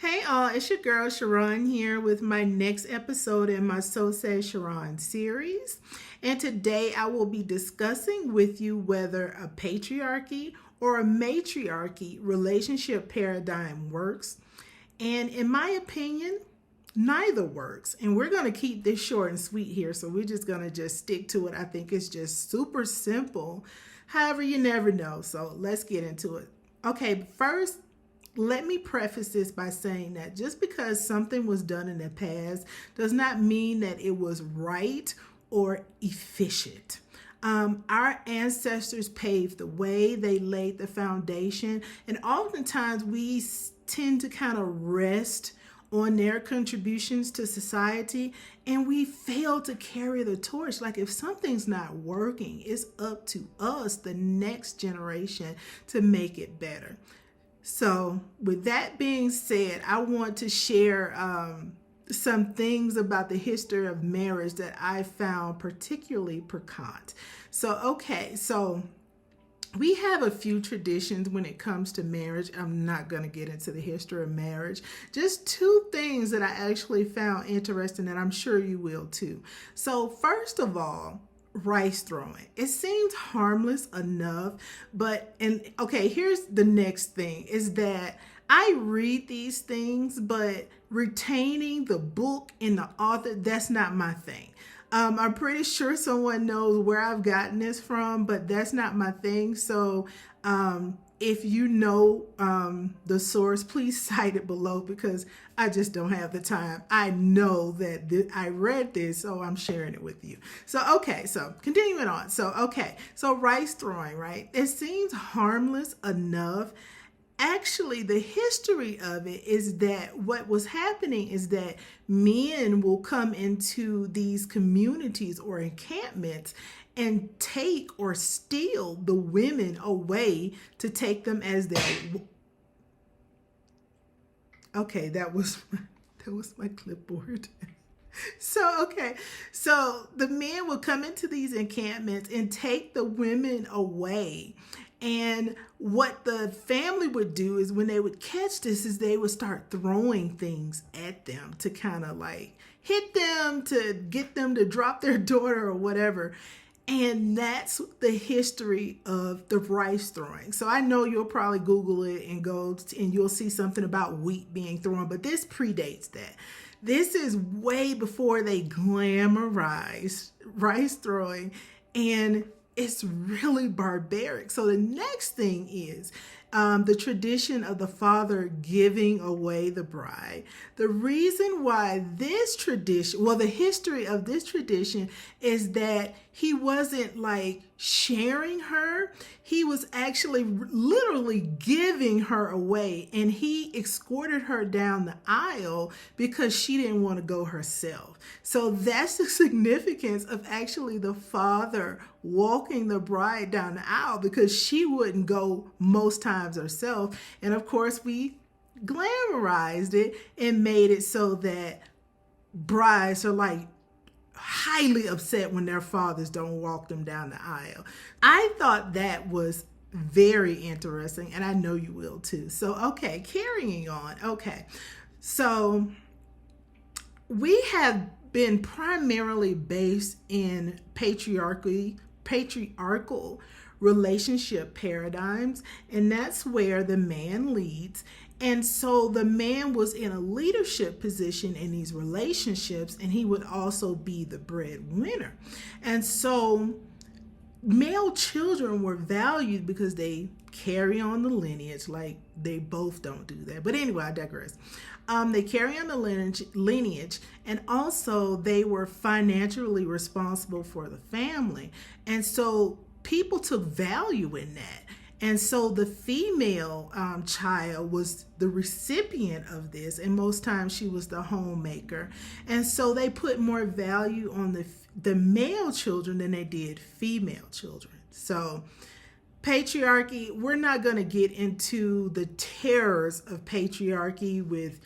Hey all, it's your girl Sharon here with my next episode in my So Says Sharon series. And today I will be discussing with you whether a patriarchy or a matriarchy relationship paradigm works. And in my opinion, neither works. And we're going to keep this short and sweet here. So we're just going to just stick to it. I think it's just super simple. However, you never know. So let's get into it. Okay, first, let me preface this by saying that just because something was done in the past does not mean that it was right or efficient. Our ancestors paved the way, they laid the foundation, and oftentimes we tend to kind of rest on their contributions to society and we fail to carry the torch. Like, if something's not working, it's up to us, the next generation, to make it better. So, with that being said, I want to share some things about the history of marriage that I found particularly piquant. So we have a few traditions when it comes to marriage. I'm not going to get into the history of marriage. Just two things that I actually found interesting, and I'm sure you will too. So, first of all, rice throwing. It seems harmless enough, but here's the next thing is that I read these things, but retaining the book and the author, that's not my thing. I'm pretty sure someone knows where I've gotten this from, but that's not my thing. So if you know the source, please cite it below because I just don't have the time. I know that I read this, so I'm sharing it with you. So continuing on. So rice throwing, right? It seems harmless enough. Actually, the history of it is that what was happening is that men will come into these communities or encampments and take or steal the women away to take them as their. Okay, that was my clipboard. So the men will come into these encampments and take the women away. And what the family would do is when they would catch this is they would start throwing things at them to kind of like hit them to get them to drop their daughter or whatever. And that's the history of the rice throwing. So I know you'll probably Google it and and you'll see something about wheat being thrown, but this predates that. This is way before they glamorized rice throwing, and it's really barbaric. So the next thing is the tradition of the father giving away the bride. The reason why this tradition, well, the history of this tradition is that he wasn't like sharing her. He was actually literally giving her away, and he escorted her down the aisle because she didn't want to go herself. So that's the significance of actually the father walking the bride down the aisle because she wouldn't go most times herself. And of course, we glamorized it and made it so that brides are like highly upset when their fathers don't walk them down the aisle. I thought that was very interesting, and I know you will too. So, carrying on. So we have been primarily based in patriarchal relationship paradigms, and that's where the man leads. And so the man was in a leadership position in these relationships, and he would also be the breadwinner. And so male children were valued because they carry on the lineage. Like, they both don't do that, but anyway, I digress. They carry on the lineage, and also they were financially responsible for the family, and so people took value in that. And so the female child was the recipient of this, and most times she was the homemaker. And so they put more value on the male children than they did female children. So patriarchy, we're not going to get into the terrors of patriarchy with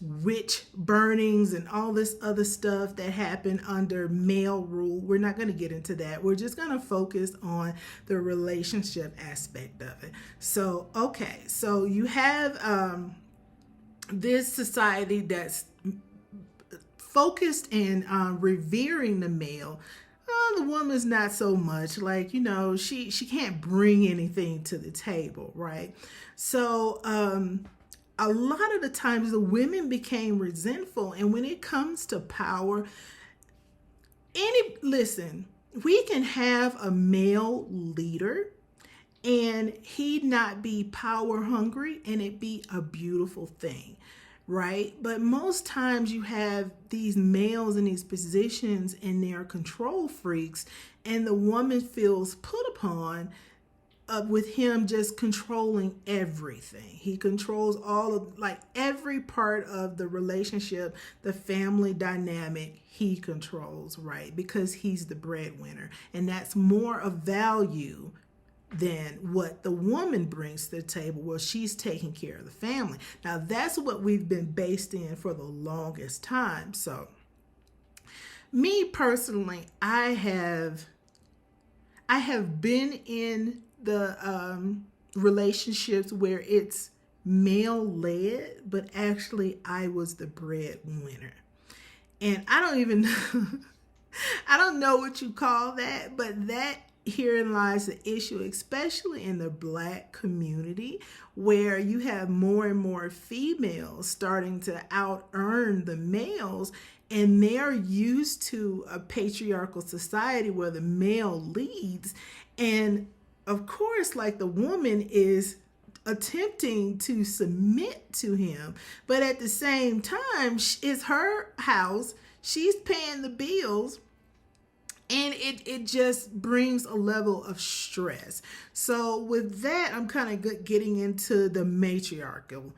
witch burnings and all this other stuff that happened under male rule. We're not going to get into that. We're just going to focus on the relationship aspect of it. So you have this society that's focused in revering the male, the woman's not so much. Like, she can't bring anything to the table, right? So a lot of the times the women became resentful, and when it comes to power, listen, we can have a male leader and he not be power hungry and it be a beautiful thing, right? But most times you have these males in these positions and they're control freaks, and the woman feels put upon with him just controlling everything. He controls all of, like, every part of the relationship, the family dynamic, he controls, right? Because he's the breadwinner, and that's more of value than what the woman brings to the table. Well, she's taking care of the family. Now, that's what we've been based in for the longest time. So, me personally, I have been in the relationships where it's male led, but actually I was the breadwinner. And I don't even know, I don't know what you call that, but that herein lies the issue, especially in the Black community, where you have more and more females starting to out earn the males, and they're used to a patriarchal society where the male leads. And of course, like, the woman is attempting to submit to him, but at the same time, it's her house, she's paying the bills, and it just brings a level of stress. So with that, I'm kind of getting into the matriarchal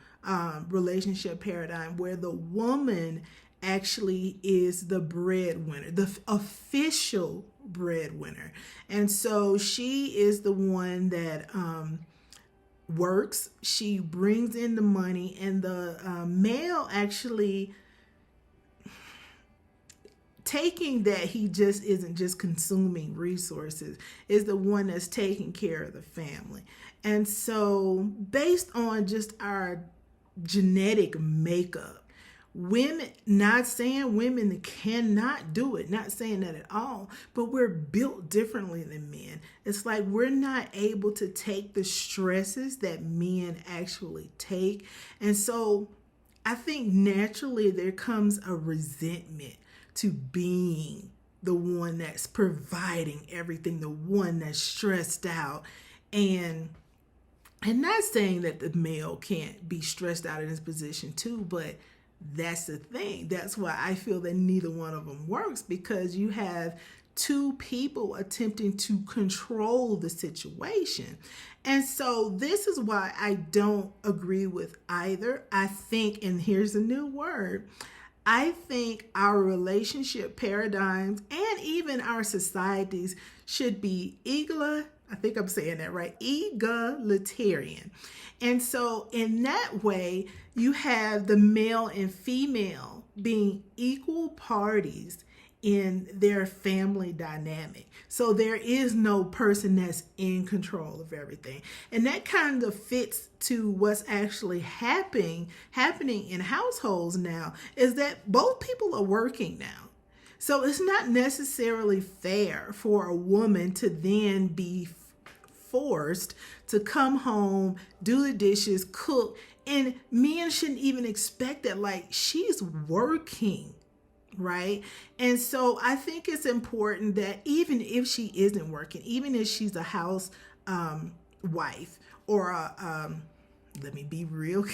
relationship paradigm, where the woman actually is the breadwinner, the official breadwinner. And so she is the one that works, she brings in the money, and the male actually taking that he just isn't just consuming resources, is the one that's taking care of the family. And so based on just our genetic makeup, women, not saying women cannot do it, not saying that at all, but we're built differently than men. It's like we're not able to take the stresses that men actually take. And so I think naturally there comes a resentment to being the one that's providing everything, the one that's stressed out. And not saying that the male can't be stressed out in his position too, but that's the thing. That's why I feel that neither one of them works, because you have two people attempting to control the situation. And so this is why I don't agree with either. I think, and here's a new word, I think our relationship paradigms and even our societies should be I think I'm saying that right, egalitarian. And so in that way, you have the male and female being equal parties in their family dynamic. So there is no person that's in control of everything. And that kind of fits to what's actually happening in households now, is that both people are working now. So it's not necessarily fair for a woman to then be forced to come home, do the dishes, cook, and men shouldn't even expect that. Like, she's working, right? And so I think it's important that even if she isn't working, even if she's a house wife, or let me be real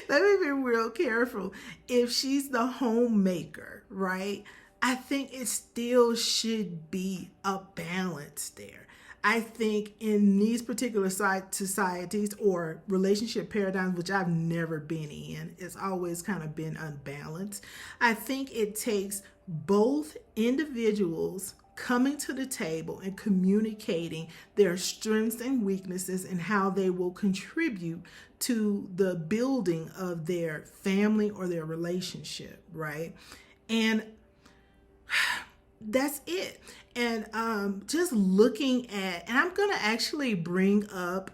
let me be real careful, if she's the homemaker, right? I think it still should be a balance there. I think in these particular societies or relationship paradigms, which I've never been in, it's always kind of been unbalanced. I think it takes both individuals coming to the table and communicating their strengths and weaknesses and how they will contribute to the building of their family or their relationship, right? And That's it. And just looking at, and I'm going to actually bring up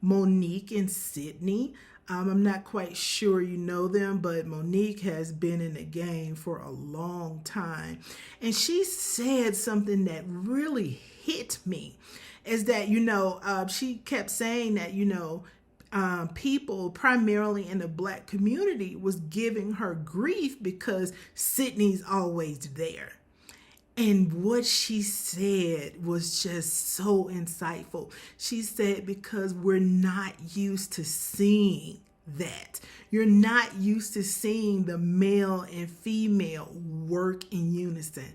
Monique and Sydney. I'm not quite sure you know them, but Monique has been in the game for a long time. And she said something that really hit me is that, she kept saying that, people primarily in the black community was giving her grief because Sydney's always there. And what she said was just so insightful. She said, because we're not used to seeing that. You're not used to seeing the male and female work in unison.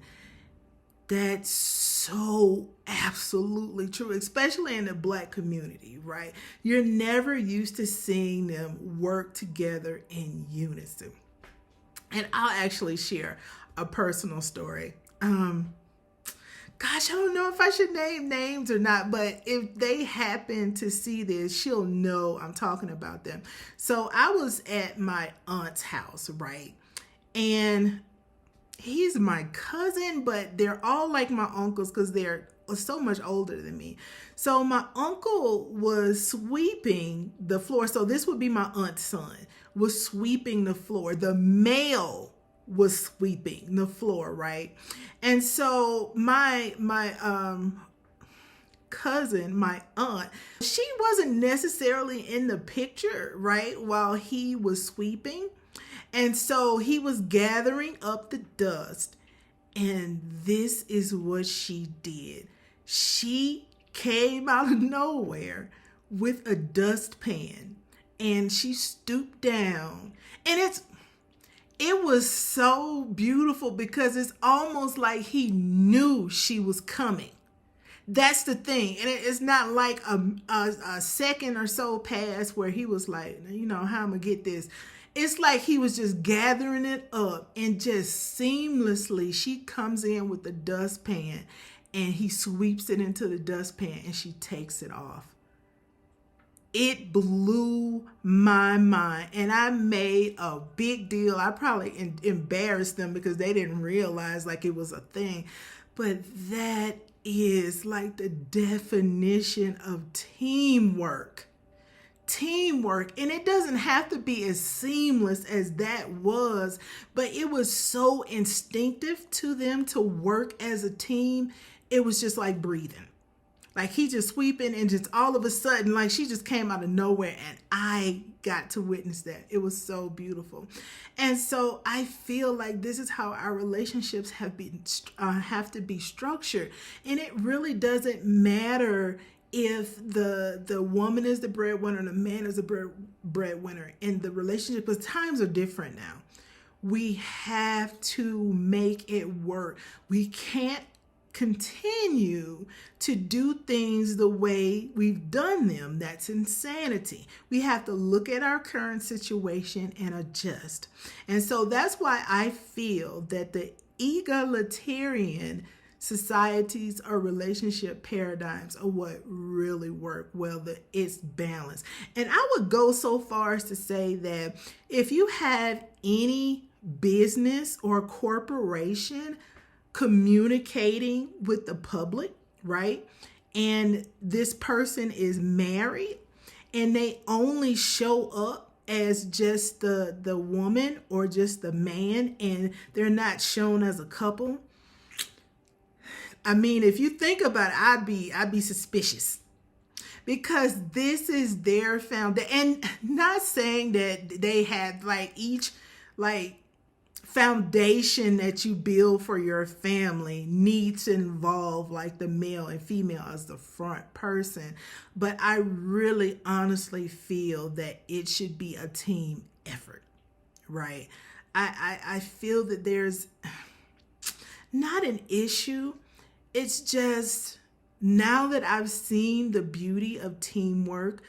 That's so absolutely true, especially in the black community, right? You're never used to seeing them work together in unison. And I'll actually share a personal story. Gosh, I don't know if I should name names or not, but if they happen to see this, she'll know I'm talking about them. So I was at my aunt's house, right? And he's my cousin, but they're all like my uncles because they're so much older than me. So my uncle was sweeping the floor. So this would be my aunt's son, was sweeping the floor. The male was sweeping the floor, right? And so my cousin, my aunt, she wasn't necessarily in the picture, right, while he was sweeping. And so he was gathering up the dust. And this is what she did. She came out of nowhere with a dustpan and she stooped down. And it was so beautiful because it's almost like he knew she was coming. That's the thing. And it's not like a second or so passed where he was like, how I'm going to get this. It's like he was just gathering it up, and just seamlessly she comes in with the dustpan and he sweeps it into the dustpan and she takes it off. It blew my mind, and I made a big deal. I probably embarrassed them because they didn't realize like it was a thing. But that is like the definition of teamwork. And it doesn't have to be as seamless as that was, but it was so instinctive to them to work as a team. It was just like breathing. Like he just sweeping, and just all of a sudden, like she just came out of nowhere, and I got to witness that. It was so beautiful. And so I feel like this is how our relationships have to be structured. And it really doesn't matter if the woman is the breadwinner and the man is the breadwinner in the relationship, because times are different now. We have to make it work. We can't continue to do things the way we've done them. That's insanity. We have to look at our current situation and adjust. And so that's why I feel that the egalitarian societies or relationship paradigms are what really work well. It's balance. And I would go so far as to say that if you have any business or corporation communicating with the public, right, and this person is married and they only show up as just the woman or just the man, and they're not shown as a couple, I mean, if you think about it, I'd be suspicious, because this is their foundation. And not saying that they had each foundation that you build for your family needs to involve the male and female as the front person, but I really honestly feel that it should be a team effort, right? I feel that there's not an issue. It's just, now that I've seen the beauty of teamwork,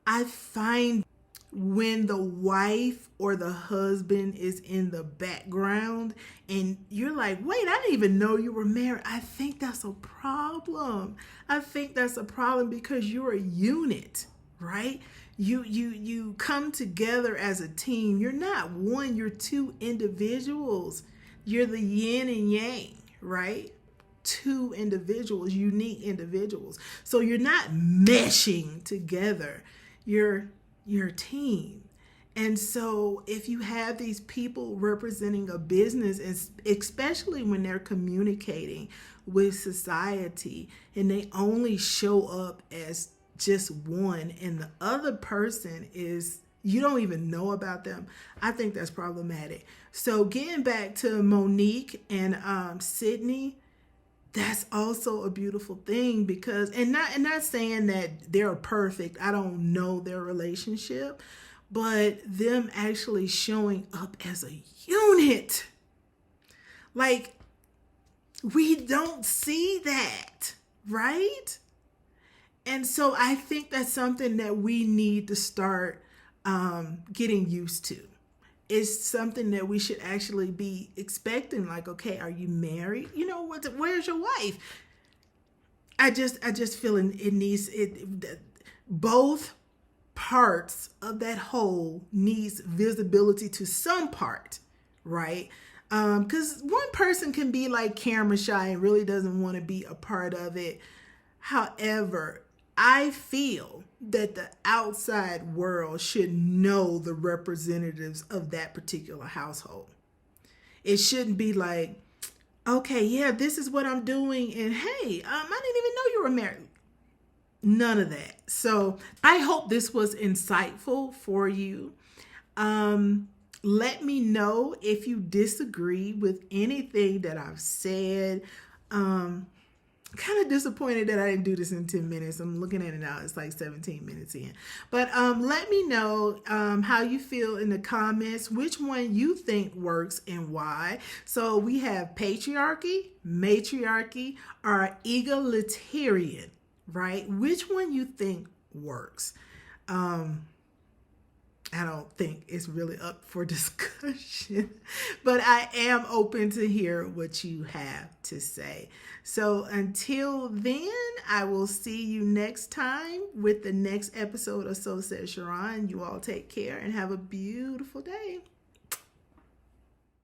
I find when the wife or the husband is in the background and you're like, wait, I didn't even know you were married. I think that's a problem. Because you're a unit, right? You come together as a team. You're not one, you're two individuals. You're the yin and yang, right? Two individuals, unique individuals. So you're not meshing together. You're a team. And so if you have these people representing a business, and especially when they're communicating with society and they only show up as just one and the other person is you don't even know about them, I think that's problematic. So getting back to Monique and Sydney, that's also a beautiful thing because and not saying that they're perfect. I don't know their relationship, but them actually showing up as a unit. Like we don't see that, right? And so I think that's something that we need to start getting used to. It's something that we should actually be expecting. Like, okay, are you married? You know, where's your wife? I just feel it needs both parts of that whole needs visibility to some part, right? Because one person can be like camera shy and really doesn't want to be a part of it. However, I feel that the outside world should know the representatives of that particular household. It shouldn't be like, okay, yeah, this is what I'm doing, and hey, I didn't even know you were married. None of that. So I hope this was insightful for you. Let me know if you disagree with anything that I've said. Kind of disappointed that I didn't do this in 10 minutes. I'm looking at it now. It's like 17 minutes in. But let me know how you feel in the comments, which one you think works and why. So we have patriarchy, matriarchy, or egalitarian, right? Which one you think works? I don't think it's really up for discussion, but I am open to hear what you have to say. So until then, I will see you next time with the next episode of So Says Sharon. You all take care and have a beautiful day.